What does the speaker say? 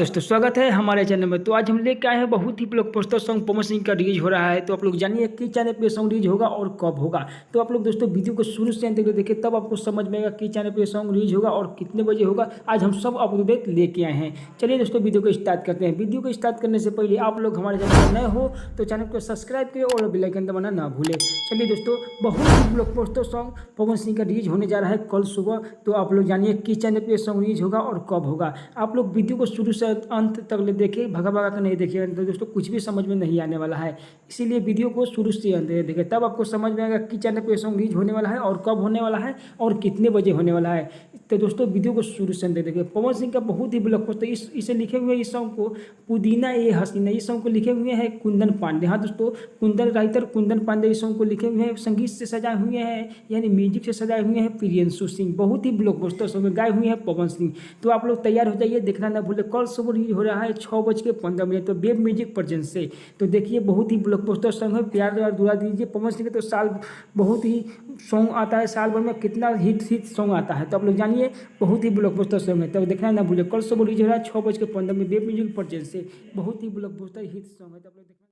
दोस्तों स्वागत है हमारे चैनल में। तो आज हम लेके आए हैं बहुत ही ब्लॉकबस्टर सॉन्ग पवन सिंह का रिलीज हो रहा है। तो आप लोग जानिए किस चैनल पे सॉन्ग रिलीज होगा और कब होगा। तो आप लोग दोस्तों वीडियो को शुरू से अंत तक देखिए, तब आपको समझ में आएगा किस चैनल पे सॉन्ग रिलीज होगा और कितने बजे होगा। आज हम सब अपडेट लेके आए हैं। चलिए दोस्तों वीडियो को स्टार्ट करते हैं। वीडियो को स्टार्ट करने से पहले आप लोग हमारे चैनल पर नए हो तो चैनल को सब्सक्राइब करें और बेल आइकन दबाना ना भूलें। चलिए दोस्तों, बहुत ही ब्लॉकबस्टर सॉन्ग पवन सिंह का रिलीज होने जा रहा है कल सुबह। तो आप लोग जानिए किस चैनल पे सॉन्ग रिलीज होगा और कब होगा। आप लोग वीडियो को शुरू से अंत तक देखिए, भगा भगा कर नहीं देखिए, तो दोस्तों कुछ भी समझ में नहीं आने वाला है। इसीलिए वीडियो को शुरू से अंत तक देखिए, तब आपको समझ में आएगा कि चैनल पे सॉन्ग रिलीज होने वाला है और कब होने वाला है और कितने बजे होने वाला है। तो दोस्तों वीडियो को शुरू से अंत तक देखिए। पवन सिंह का बहुत ही ब्लॉकबस्टर इसे लिखे हुए इस सॉन्ग को पुदीना ए हसीना, इस सॉन्ग को लिखे हुए हैं कुंदन पांडे। हाँ दोस्तों, राइटर कुंदन पांडे इस सॉन्ग को लिखे हुए हैं। संगीत से सजाए हुए हैं यानी म्यूजिक से सजाए हुए हैं प्रियंशु सिंह। बहुत ही ब्लॉकबस्टर सॉन्ग गाए हुए हैं पवन सिंह। तो आप लोग तैयार हो जाइए, देखना ना भूले। कल सुबह रिलीज हो रहा है 6:15 तो वेब म्यूजिक प्रेजेंट से। तो देखिए बहुत ही ब्लॉकबस्टर सॉन्ग है, प्यार और दुआ दीजिए। पवन सिंह तो साल बहुत ही सॉन्ग आता है, साल भर में कितना हिट सॉन्ग आता है। तो आप लोग जानिए बहुत ही ब्लॉकबस्टर सॉन्ग है। तो देखना ना भूले, कल सुबह रिलीज हो रहा है 6:15 वेब म्यूजिक प्रेजेंट से। बहुत ही ब्लॉकबस्टर हिट सॉन्ग है। तो आप लोग देखना।